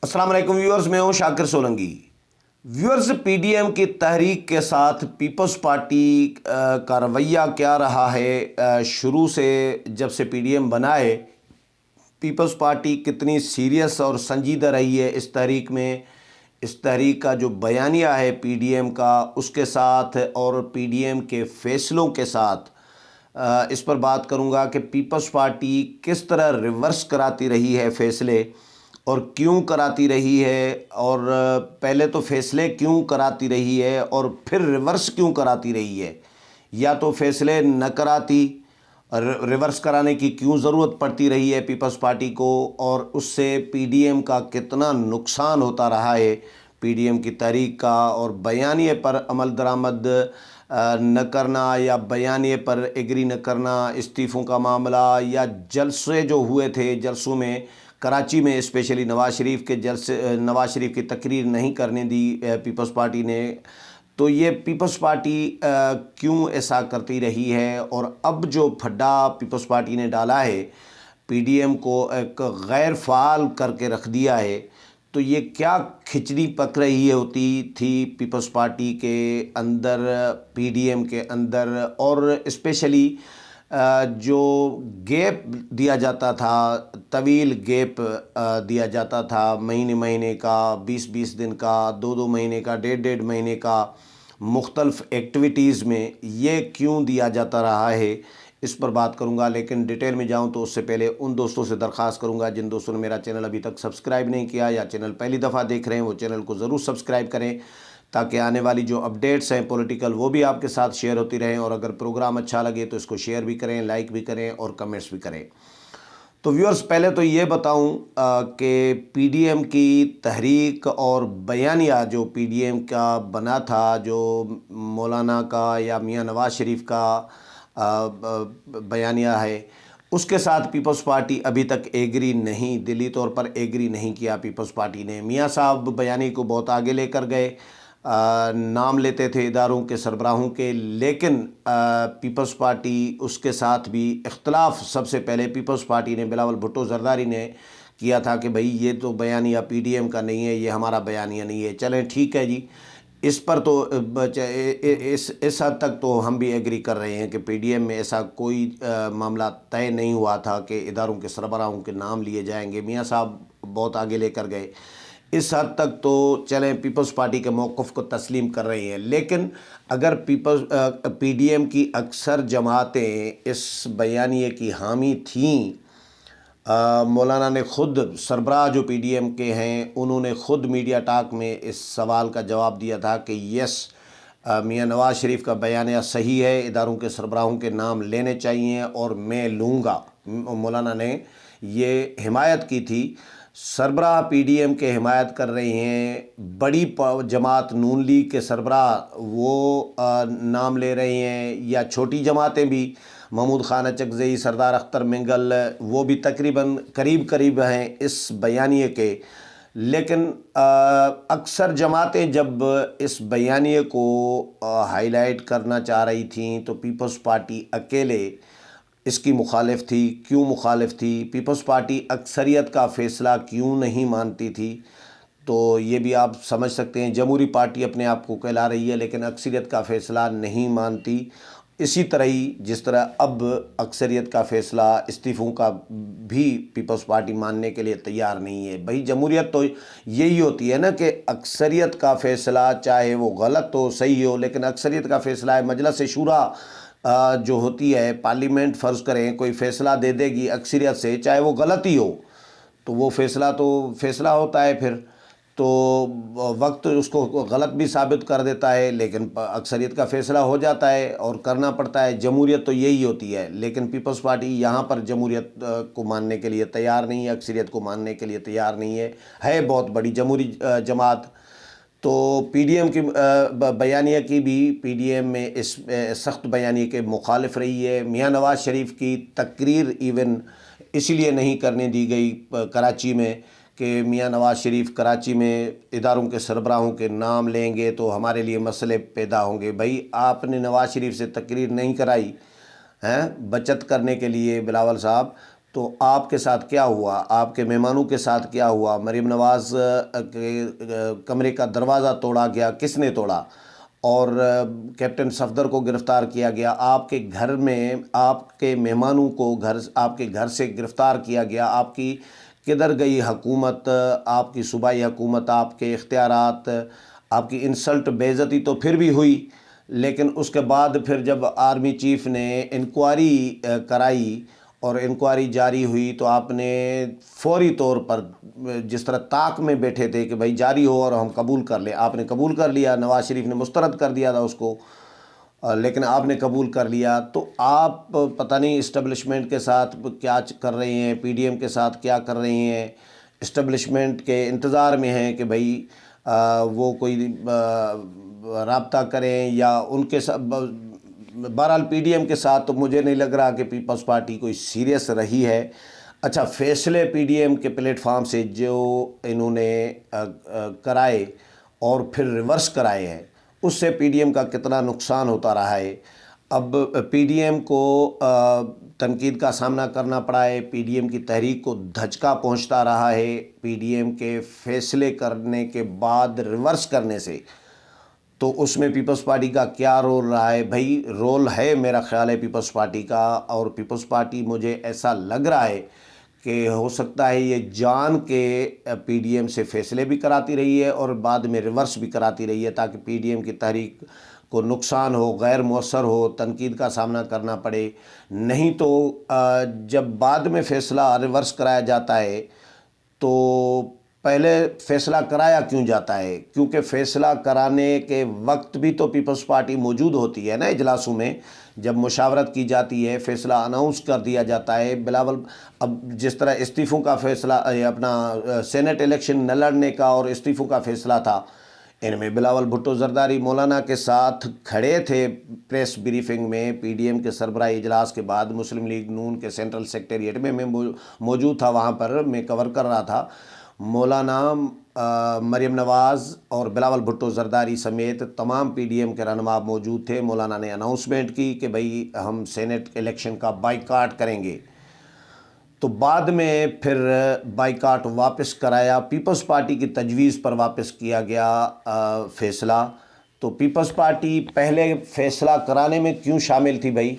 السلام علیکم ویورز، میں ہوں Shakir Solangi. Viewers, P D M کی تحریک کے ساتھ پیپلز پارٹی کا رویہ کیا رہا ہے؟ شروع سے جب سے پی ڈی ایم بنا ہے، پیپلز پارٹی کتنی سیریس اور سنجیدہ رہی ہے اس تحریک میں۔ اس تحریک کا جو بیانیہ ہے پی ڈی ایم کا، اس کے ساتھ اور پی ڈی ایم کے فیصلوں کے ساتھ اس پر بات کروں گا کہ پیپلز پارٹی کس طرح ریورس کراتی رہی ہے فیصلے، اور کیوں کراتی رہی ہے، اور پہلے تو فیصلے کیوں کراتی رہی ہے اور پھر ریورس کیوں کراتی رہی ہے، یا تو فیصلے نہ کراتی، ریورس کرانے کی کیوں ضرورت پڑتی رہی ہے پیپلز پارٹی کو، اور اس سے پی ڈی ایم کا کتنا نقصان ہوتا رہا ہے، پی ڈی ایم کی تحریک کا، اور بیانیے پر عمل درآمد نہ کرنا یا بیانیے پر ایگری نہ کرنا، استعفوں کا معاملہ یا جلسے جو ہوئے تھے، جلسوں میں کراچی میں اسپیشلی نواز شریف کی تقریر نہیں کرنے دی پیپلز پارٹی نے۔ تو یہ پیپلز پارٹی کیوں ایسا کرتی رہی ہے، اور اب جو پھڈا پیپلز پارٹی نے ڈالا ہے، پی ڈی ایم کو ایک غیر فعال کر کے رکھ دیا ہے، تو یہ کیا کھچڑی پک رہی ہوتی تھی پیپلز پارٹی کے اندر، پی ڈی ایم کے اندر، اور اسپیشلی جو گیپ دیا جاتا تھا، طویل گیپ دیا جاتا تھا، مہینے کا، 20 دن کا، 2 مہینے کا، 1.5 مہینے کا، مختلف ایکٹیویٹیز میں یہ کیوں دیا جاتا رہا ہے، اس پر بات کروں گا۔ لیکن ڈیٹیل میں جاؤں تو اس سے پہلے ان دوستوں سے درخواست کروں گا جن دوستوں نے میرا چینل ابھی تک سبسکرائب نہیں کیا یا چینل پہلی دفعہ دیکھ رہے ہیں، وہ چینل کو ضرور سبسکرائب کریں تاکہ آنے والی جو اپڈیٹس ہیں پولیٹیکل وہ بھی آپ کے ساتھ شیئر ہوتی رہیں، اور اگر پروگرام اچھا لگے تو اس کو شیئر بھی کریں، لائک بھی کریں اور کمنٹس بھی کریں۔ تو ویورز، پہلے تو یہ بتاؤں کہ پی ڈی ایم کی تحریک اور بیانیہ جو پی ڈی ایم کا بنا تھا، جو مولانا کا یا میاں نواز شریف کا بیانیہ ہے، اس کے ساتھ پیپلز پارٹی ابھی تک ایگری نہیں، دلی طور پر ایگری نہیں کیا پیپلز پارٹی نے۔ میاں صاحب بیانیے کو بہت آگے لے کر گئے، نام لیتے تھے اداروں کے سربراہوں کے، لیکن پیپلز پارٹی اس کے ساتھ بھی اختلاف سب سے پہلے پیپلز پارٹی نے بلاول بھٹو زرداری نے کیا تھا کہ بھئی یہ تو بیانیہ پی ڈی ایم کا نہیں ہے، یہ ہمارا بیانیہ نہیں ہے۔ چلیں ٹھیک ہے جی، اس پر تو اس حد تک تو ہم بھی ایگری کر رہے ہیں کہ پی ڈی ایم میں ایسا کوئی معاملہ طے نہیں ہوا تھا کہ اداروں کے سربراہوں کے نام لیے جائیں گے۔ میاں صاحب بہت آگے لے کر گئے، اس حد تک تو چلیں پیپلز پارٹی کے موقف کو تسلیم کر رہی ہیں۔ لیکن اگر پی ڈی ایم کی اکثر جماعتیں اس بیانیے کی حامی تھیں، مولانا نے خود، سربراہ جو پی ڈی ایم کے ہیں، انہوں نے خود میڈیا ٹاک میں اس سوال کا جواب دیا تھا کہ یس، میاں نواز شریف کا بیانیہ صحیح ہے، اداروں کے سربراہوں کے نام لینے چاہیے اور میں لوں گا۔ مولانا نے یہ حمایت کی تھی۔ سربراہ پی ڈی ایم کے حمایت کر رہے ہیں، بڑی جماعت نون لیگ کے سربراہ وہ نام لے رہے ہیں، یا چھوٹی جماعتیں بھی، محمود خان اچکزئی، سردار اختر منگل، وہ بھی تقریباً قریب ہیں اس بیانیے کے۔ لیکن اکثر جماعتیں جب اس بیانیے کو ہائی لائٹ کرنا چاہ رہی تھیں تو پیپلز پارٹی اکیلے اس کی مخالف تھی۔ کیوں مخالف تھی؟ پیپلز پارٹی اکثریت کا فیصلہ کیوں نہیں مانتی تھی؟ تو یہ بھی آپ سمجھ سکتے ہیں، جمہوری پارٹی اپنے آپ کو کہلا رہی ہے لیکن اکثریت کا فیصلہ نہیں مانتی۔ اسی طرح ہی جس طرح اب اکثریت کا فیصلہ استعفوں کا بھی پیپلز پارٹی ماننے کے لیے تیار نہیں ہے۔ بھئی جمہوریت تو یہی ہوتی ہے نا کہ اکثریت کا فیصلہ چاہے وہ غلط ہو صحیح ہو، لیکن اکثریت کا فیصلہ ہے۔ مجلس شورا جو ہوتی ہے، پارلیمنٹ فرض کریں کوئی فیصلہ دے دے گی اکثریت سے، چاہے وہ غلط ہی ہو، تو وہ فیصلہ ہوتا ہے، پھر تو وقت اس کو غلط بھی ثابت کر دیتا ہے، لیکن اکثریت کا فیصلہ ہو جاتا ہے اور کرنا پڑتا ہے۔ جمہوریت تو یہی ہوتی ہے، لیکن پیپلز پارٹی یہاں پر جمہوریت کو ماننے کے لیے تیار نہیں ہے، اکثریت کو ماننے کے لیے تیار نہیں ہے بہت بڑی جمہوری جماعت۔ تو پی ڈی ایم کی بیانیہ کی بھی، پی ڈی ایم میں اس سخت بیانیے کے مخالف رہی ہے۔ میاں نواز شریف کی تقریر ایون اسی لیے نہیں کرنے دی گئی کراچی میں کہ میاں نواز شریف کراچی میں اداروں کے سربراہوں کے نام لیں گے تو ہمارے لیے مسئلے پیدا ہوں گے۔ بھئی آپ نے نواز شریف سے تقریر نہیں کرائی ہیں بچت کرنے کے لیے بلاول صاحب، تو آپ کے ساتھ کیا ہوا، آپ کے مہمانوں کے ساتھ کیا ہوا؟ مریم نواز کے کمرے کا دروازہ توڑا گیا، کس نے توڑا؟ اور کیپٹن صفدر کو گرفتار کیا گیا، آپ کے گھر میں آپ کے مہمانوں کو آپ کے گھر سے گرفتار کیا گیا۔ آپ کی کدھر گئی حکومت، آپ کی صوبائی حکومت، آپ کے اختیارات؟ آپ کی انسلٹ، بے عزتی تو پھر بھی ہوئی، لیکن اس کے بعد پھر جب آرمی چیف نے انکوائری کرائی اور انکوائری جاری ہوئی تو آپ نے فوری طور پر، جس طرح طاق میں بیٹھے تھے کہ بھائی جاری ہو اور ہم قبول کر لیں، آپ نے قبول کر لیا۔ نواز شریف نے مسترد کر دیا تھا اس کو، لیکن آپ نے قبول کر لیا۔ تو آپ پتہ نہیں اسٹیبلشمنٹ کے ساتھ کیا کر رہی ہیں، پی ڈی ایم کے ساتھ کیا کر رہی ہیں، اسٹیبلشمنٹ کے انتظار میں ہیں کہ بھائی وہ کوئی رابطہ کریں یا ان کے ساتھ۔ بہرحال پی ڈی ایم کے ساتھ تو مجھے نہیں لگ رہا کہ پیپلز پارٹی کوئی سیریس رہی ہے۔ اچھا، فیصلے پی ڈی ایم کے پلیٹ فارم سے جو انہوں نے کرائے اور پھر ریورس کرائے ہیں، اس سے پی ڈی ایم کا کتنا نقصان ہوتا رہا ہے۔ اب پی ڈی ایم کو تنقید کا سامنا کرنا پڑا ہے، پی ڈی ایم کی تحریک کو دھچکا پہنچتا رہا ہے پی ڈی ایم کے فیصلے کرنے کے بعد ریورس کرنے سے۔ تو اس میں پیپلز پارٹی کا کیا رول رہا ہے؟ بھائی رول ہے میرا خیال ہے پیپلز پارٹی کا، اور پیپلز پارٹی مجھے ایسا لگ رہا ہے کہ ہو سکتا ہے یہ جان کے پی ڈی ایم سے فیصلے بھی کراتی رہی ہے اور بعد میں ریورس بھی کراتی رہی ہے تاکہ پی ڈی ایم کی تحریک کو نقصان ہو، غیر مؤثر ہو، تنقید کا سامنا کرنا پڑے۔ نہیں تو جب بعد میں فیصلہ ریورس کرایا جاتا ہے تو پہلے فیصلہ کرایا کیوں جاتا ہے؟ کیونکہ فیصلہ کرانے کے وقت بھی تو پیپلز پارٹی موجود ہوتی ہے نا اجلاسوں میں، جب مشاورت کی جاتی ہے، فیصلہ اناؤنس کر دیا جاتا ہے۔ بلاول اب جس طرح استعفوں کا فیصلہ، اپنا سینٹ الیکشن نہ لڑنے کا اور استعفوں کا فیصلہ تھا، ان میں بلاول بھٹو زرداری مولانا کے ساتھ کھڑے تھے پریس بریفنگ میں، پی ڈی ایم کے سربراہی اجلاس کے بعد مسلم لیگ نون کے سینٹرل سیکریٹریٹ میں موجود تھا، وہاں پر میں کور کر رہا تھا۔ مولانا مریم نواز اور بلاول بھٹو زرداری سمیت تمام پی ڈی ایم کے رہنما موجود تھے۔ مولانا نے اناؤنسمنٹ کی کہ بھئی ہم سینٹ الیکشن کا بائیکاٹ کریں گے، تو بعد میں پھر بائیکاٹ واپس کرایا، پیپلز پارٹی کی تجویز پر واپس کیا گیا فیصلہ۔ تو پیپلز پارٹی پہلے فیصلہ کرانے میں کیوں شامل تھی بھائی؟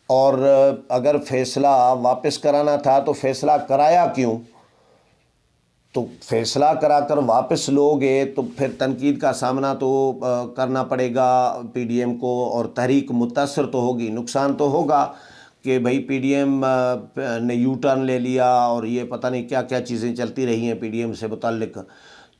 اور اگر فیصلہ واپس کرانا تھا تو فیصلہ کرایا کیوں؟ تو فیصلہ کرا کر واپس لوگے تو پھر تنقید کا سامنا تو کرنا پڑے گا پی ڈی ایم کو، اور تحریک متاثر تو ہوگی، نقصان تو ہوگا کہ بھئی پی ڈی ایم نے یو ٹرن لے لیا اور یہ پتہ نہیں کیا کیا چیزیں چلتی رہی ہیں پی ڈی ایم سے متعلق۔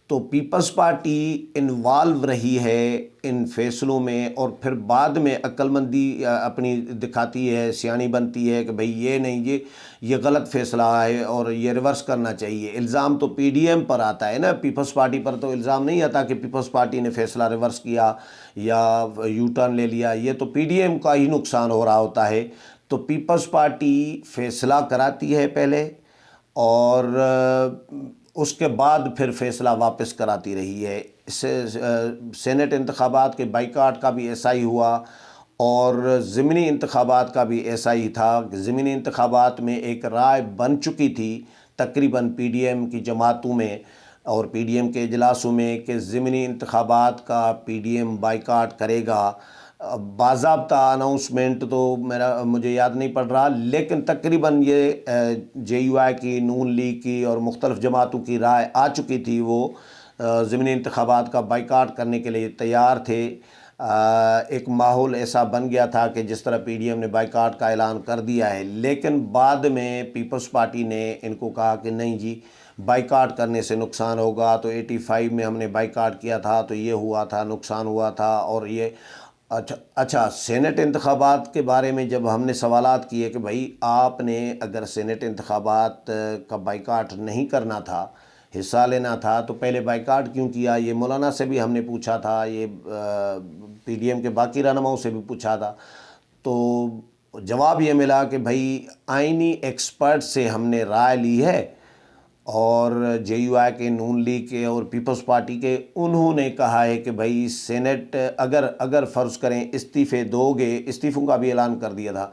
تو پیپلز پارٹی انوالو رہی ہے ان فیصلوں میں، اور پھر بعد میں عقل مندی اپنی دکھاتی ہے، سیانی بنتی ہے کہ بھئی یہ نہیں، یہ غلط فیصلہ ہے اور یہ ریورس کرنا چاہیے۔ الزام تو پی ڈی ایم پر آتا ہے نا، پیپلز پارٹی پر تو الزام نہیں آتا کہ پیپلز پارٹی نے فیصلہ ریورس کیا یا یو ٹرن لے لیا، یہ تو پی ڈی ایم کا ہی نقصان ہو رہا ہوتا ہے۔ تو پیپلز پارٹی فیصلہ کراتی ہے پہلے، اور اس کے بعد پھر فیصلہ واپس کراتی رہی ہے۔ سینٹ انتخابات کے بائیکاٹ کا بھی ایسا ہی ہوا، اور ضمنی انتخابات کا بھی ایسا ہی تھا کہ ضمنی انتخابات میں ایک رائے بن چکی تھی تقریباً پی ڈی ایم کی جماعتوں میں اور پی ڈی ایم کے اجلاسوں میں کہ ضمنی انتخابات کا پی ڈی ایم بائیکاٹ کرے گا۔ باضابطہ اناؤنسمنٹ تو مجھے یاد نہیں پڑ رہا، لیکن تقریباً یہ جے یو آئی کی، نون لیگ کی اور مختلف جماعتوں کی رائے آ چکی تھی، وہ ضمنی انتخابات کا بائیکاٹ کرنے کے لیے تیار تھے۔ ایک ماحول ایسا بن گیا تھا کہ جس طرح پی ڈی ایم نے بائیکاٹ کا اعلان کر دیا ہے، لیکن بعد میں پیپلز پارٹی نے ان کو کہا کہ نہیں جی، بائیکاٹ کرنے سے نقصان ہوگا۔ تو 85 میں ہم نے بائیکاٹ کیا تھا تو یہ ہوا تھا، نقصان ہوا تھا، اور یہ اچھا سینٹ انتخابات کے بارے میں جب ہم نے سوالات کیے کہ بھائی آپ نے اگر سینٹ انتخابات کا بائیکاٹ نہیں کرنا تھا، حصہ لینا تھا، تو پہلے بائیکاٹ کیوں کیا؟ یہ مولانا سے بھی ہم نے پوچھا تھا، یہ پی ڈی ایم کے باقی رہنماؤں سے بھی پوچھا تھا، تو جواب یہ ملا کہ بھائی آئینی ایکسپرٹ سے ہم نے رائے لی ہے، اور جے یو آئی کے، نون لیگ کے اور پیپلز پارٹی کے، انہوں نے کہا ہے کہ بھائی سینٹ اگر فرض کریں استعفے دو گے، استعفوں کا بھی اعلان کر دیا تھا،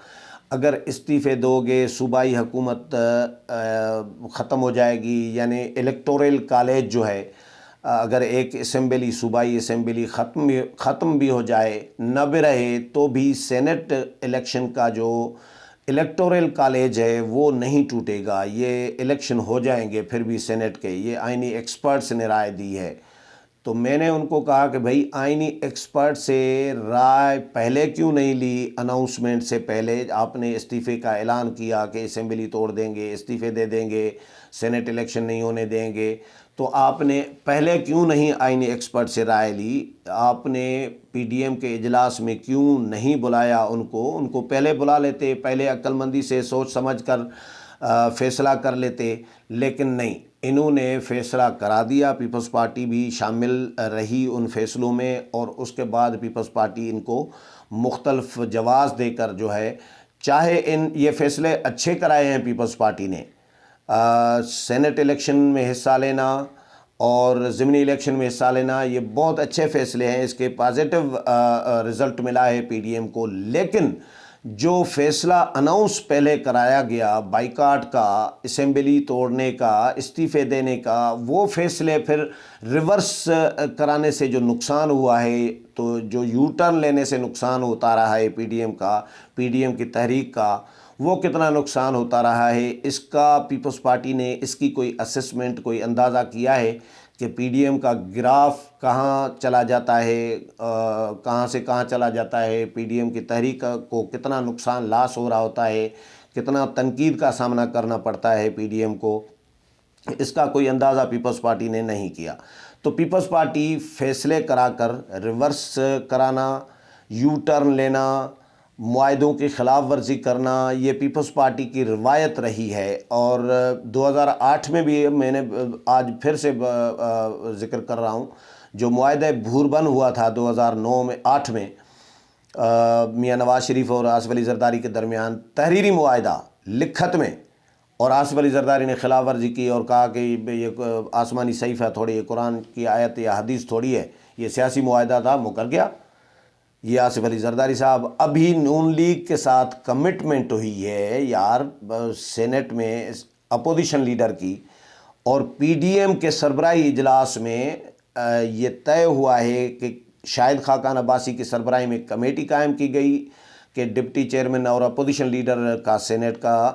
اگر استعفے دو گے صوبائی حکومت ختم ہو جائے گی، یعنی الیکٹورل کالج جو ہے، اگر ایک اسمبلی صوبائی اسمبلی ختم بھی ہو جائے، نہ بھی رہے، تو بھی سینٹ الیکشن کا جو الیکٹورل کالج ہے وہ نہیں ٹوٹے گا، یہ الیکشن ہو جائیں گے پھر بھی سینٹ کے، یہ آئینی ایکسپرٹس نے رائے دی ہے۔ تو میں نے ان کو کہا کہ بھائی آئینی ایکسپرٹ سے رائے پہلے کیوں نہیں لی؟ اناؤنسمنٹ سے پہلے آپ نے استعفے کا اعلان کیا کہ اسمبلی توڑ دیں گے، استعفے دے دیں گے، سینٹ الیکشن نہیں ہونے دیں گے، تو آپ نے پہلے کیوں نہیں آئینی ایکسپرٹ سے رائے لی؟ آپ نے پی ڈی ایم کے اجلاس میں کیوں نہیں بلایا ان کو پہلے بلا لیتے، پہلے عقل مندی سے سوچ سمجھ کر فیصلہ کر لیتے، لیکن نہیں، انہوں نے فیصلہ کرا دیا۔ پیپلز پارٹی بھی شامل رہی ان فیصلوں میں، اور اس کے بعد پیپلز پارٹی ان کو مختلف جواز دے کر جو ہے، چاہے یہ فیصلے اچھے کرائے ہیں پیپلز پارٹی نے، سینٹ الیکشن میں حصہ لینا اور ضمنی الیکشن میں حصہ لینا، یہ بہت اچھے فیصلے ہیں، اس کے پازیٹیو رزلٹ ملا ہے پی ڈی ایم کو، لیکن جو فیصلہ اناؤنس پہلے کرایا گیا بائیکاٹ کا، اسمبلی توڑنے کا، استعفے دینے کا، وہ فیصلے پھر ریورس کرانے سے جو نقصان ہوا ہے، تو جو یو ٹرن لینے سے نقصان ہوتا رہا ہے پی ڈی ایم کا، پی ڈی ایم کی تحریک کا، وہ کتنا نقصان ہوتا رہا ہے، اس کا پیپلز پارٹی نے اس کی کوئی اسسمنٹ، کوئی اندازہ کیا ہے کہ پی ڈی ایم کا گراف کہاں چلا جاتا ہے، کہاں سے کہاں چلا جاتا ہے، پی ڈی ایم کی تحریک کو کتنا نقصان لاس ہو رہا ہوتا ہے، کتنا تنقید کا سامنا کرنا پڑتا ہے پی ڈی ایم کو، اس کا کوئی اندازہ پیپلز پارٹی نے نہیں کیا۔ تو پیپلز پارٹی فیصلے کرا کر ریورس کرانا، یو ٹرن لینا، معاہدوں کی خلاف ورزی کرنا، یہ پیپلز پارٹی کی روایت رہی ہے، اور 2008 میں بھی میں نے آج پھر سے ذکر کر رہا ہوں، جو معاہدہ بھوربن ہوا تھا 2009 میں 8 میں میاں نواز شریف اور آصف علی زرداری کے درمیان، تحریری معاہدہ لکھت میں، اور آصف علی زرداری نے خلاف ورزی کی اور کہا کہ یہ آسمانی صحیفہ تھوڑی، یہ قرآن کی آیت یا حدیث تھوڑی ہے، یہ سیاسی معاہدہ تھا، مکر گیا یہ آصف علی زرداری صاحب۔ ابھی نون لیگ کے ساتھ کمٹمنٹ ہوئی ہے یار سینٹ میں اپوزیشن لیڈر کی، اور پی ڈی ایم کے سربراہی اجلاس میں یہ طے ہوا ہے کہ شاہد خاقان عباسی کی سربراہی میں کمیٹی قائم کی گئی کہ ڈپٹی چیئرمین اور اپوزیشن لیڈر کا سینٹ کا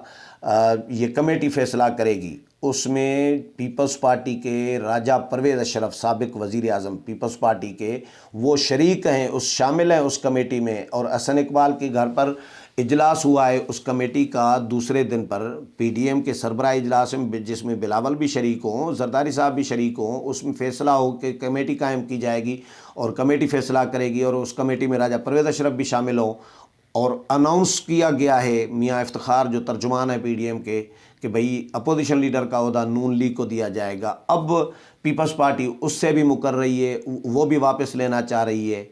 یہ کمیٹی فیصلہ کرے گی۔ اس میں پیپلز پارٹی کے راجہ پرویز اشرف، سابق وزیر اعظم پیپلز پارٹی کے، وہ شریک ہیں، شامل ہیں اس کمیٹی میں، اور حسن اقبال کے گھر پر اجلاس ہوا ہے اس کمیٹی کا دوسرے دن پر، پی ڈی ایم کے سربراہ اجلاس میں، جس میں بلاول بھی شریک ہوں، زرداری صاحب بھی شریک ہوں، اس میں فیصلہ ہو کہ کمیٹی قائم کی جائے گی اور کمیٹی فیصلہ کرے گی، اور اس کمیٹی میں راجہ پرویز اشرف بھی شامل ہوں، اور اناؤنس کیا گیا ہے میاں افتخار جو ترجمان ہے پی ڈی ایم کے، کہ بھئی اپوزیشن لیڈر کا عہدہ نون لیگ کو دیا جائے گا۔ اب پیپلز پارٹی اس سے بھی مکر رہی ہے، وہ بھی واپس لینا چاہ رہی ہے،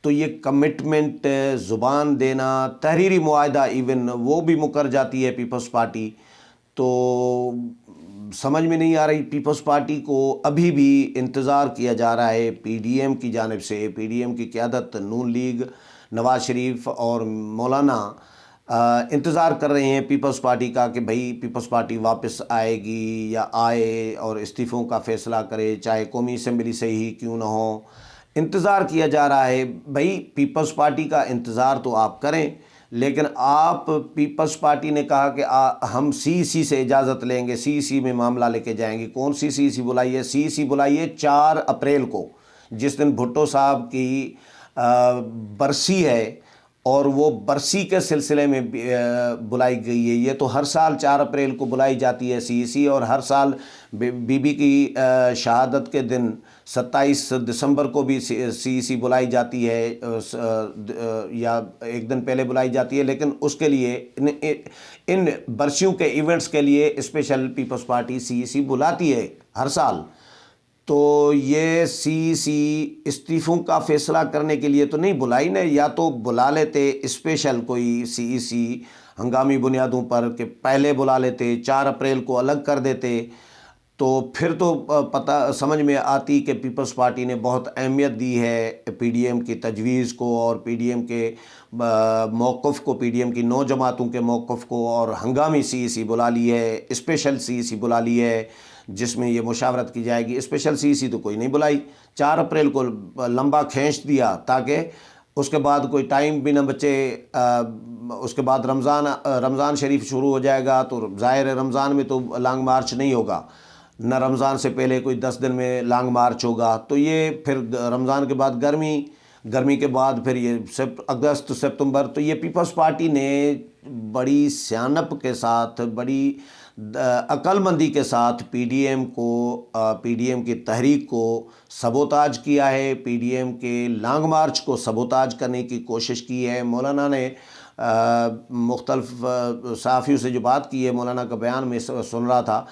تو یہ کمٹمنٹ، زبان دینا، تحریری معاہدہ ایون وہ بھی مکر جاتی ہے پیپلز پارٹی۔ تو سمجھ میں نہیں آ رہی پیپلز پارٹی کو، ابھی بھی انتظار کیا جا رہا ہے پی ڈی ایم کی جانب سے، پی ڈی ایم کی قیادت، نون لیگ، نواز شریف اور مولانا انتظار کر رہے ہیں پیپلز پارٹی کا کہ بھئی پیپلز پارٹی واپس آئے گی یا آئے اور استعفوں کا فیصلہ کرے، چاہے قومی اسمبلی سے ہی کیوں نہ ہو، انتظار کیا جا رہا ہے۔ بھئی پیپلز پارٹی کا انتظار تو آپ کریں، لیکن آپ پیپلز پارٹی نے کہا کہ ہم سی سی سے اجازت لیں گے، سی سی میں معاملہ لے کے جائیں گے۔ کون سی سی سی بلائیے؟ سی سی بلائیے 4 اپریل کو، جس دن بھٹو صاحب کی برسی ہے، اور وہ برسی کے سلسلے میں بلائی گئی ہے۔ یہ تو ہر سال 4 اپریل کو بلائی جاتی ہے سی سی، اور ہر سال بی بی کی شہادت کے دن 27 دسمبر کو بھی سی سی بلائی جاتی ہے، یا ایک دن پہلے بلائی جاتی ہے، لیکن اس کے لیے ان برسیوں کے ایونٹس کے لیے اسپیشل پیپلز پارٹی سی سی بلاتی ہے ہر سال۔ تو یہ سی سی استعفوں کا فیصلہ کرنے کے لیے تو نہیں بلائی نا، یا تو بلا لیتے اسپیشل کوئی سی سی ہنگامی بنیادوں پر کہ پہلے بلا لیتے، 4 اپریل کو الگ کر دیتے، تو پھر تو پتہ سمجھ میں آتی کہ پیپلز پارٹی نے بہت اہمیت دی ہے پی ڈی ایم کی تجویز کو اور پی ڈی ایم کے موقف کو، پی ڈی ایم کی 9 جماعتوں کے موقف کو، اور ہنگامی سی ای سی بلا لی ہے، اسپیشل سی ای سی بلا لی ہے جس میں یہ مشاورت کی جائے گی۔ اسپیشل سی ای سی تو کوئی نہیں بلائی، 4 اپریل کو لمبا کھینچ دیا تاکہ اس کے بعد کوئی ٹائم بھی نہ بچے۔ اس کے بعد رمضان شریف شروع ہو جائے گا تو ظاہر ہے رمضان میں تو لانگ مارچ نہیں ہوگا، نہ رمضان سے پہلے کوئی 10 دن میں لانگ مارچ ہوگا، تو یہ پھر رمضان کے بعد گرمی کے بعد پھر یہ اگست ستمبر، تو یہ پیپلز پارٹی نے بڑی سیانپ کے ساتھ، بڑی عقل مندی کے ساتھ پی ڈی ایم کی تحریک کو سبوتاج کیا ہے، پی ڈی ایم کے لانگ مارچ کو سبوتاج کرنے کی کوشش کی ہے۔ مولانا نے مختلف صحافیوں سے جو بات کی ہے، مولانا کا بیان میں سن رہا تھا،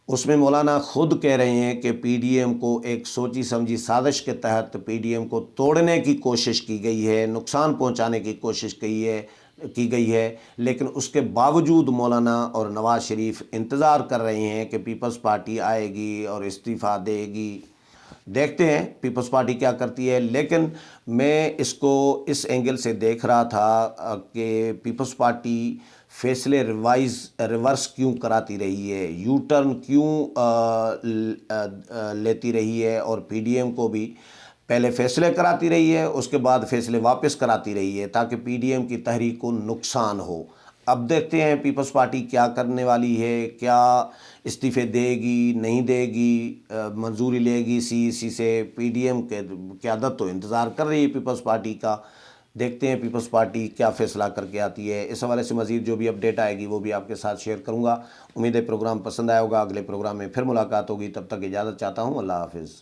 اس میں مولانا خود کہہ رہے ہیں کہ پی ڈی ایم کو ایک سوچی سمجھی سازش کے تحت پی ڈی ایم کو توڑنے کی کوشش کی گئی ہے، نقصان پہنچانے کی کوشش کی گئی ہے، لیکن اس کے باوجود مولانا اور نواز شریف انتظار کر رہے ہیں کہ پیپلز پارٹی آئے گی اور استعفیٰ دے گی۔ دیکھتے ہیں پیپلز پارٹی کیا کرتی ہے، لیکن میں اس کو اس اینگل سے دیکھ رہا تھا کہ پیپلز پارٹی فیصلے ریورس کیوں کراتی رہی ہے، یو ٹرن کیوں لیتی رہی ہے، اور پی ڈی ایم کو بھی پہلے فیصلے کراتی رہی ہے، اس کے بعد فیصلے واپس کراتی رہی ہے تاکہ پی ڈی ایم کی تحریک کو نقصان ہو۔ اب دیکھتے ہیں پیپلز پارٹی کیا کرنے والی ہے، کیا استعفے دے گی، نہیں دے گی، منظوری لے گی سی ای سی سے۔ پی ڈی ایم کے قیادت تو انتظار کر رہی ہے پیپلز پارٹی کا، دیکھتے ہیں پیپلز پارٹی کیا فیصلہ کر کے آتی ہے۔ اس حوالے سے مزید جو بھی اپڈیٹ آئے گی وہ بھی آپ کے ساتھ شیئر کروں گا۔ امید ہے پروگرام پسند آیا ہوگا، اگلے پروگرام میں پھر ملاقات ہوگی، تب تک اجازت چاہتا ہوں، اللہ حافظ۔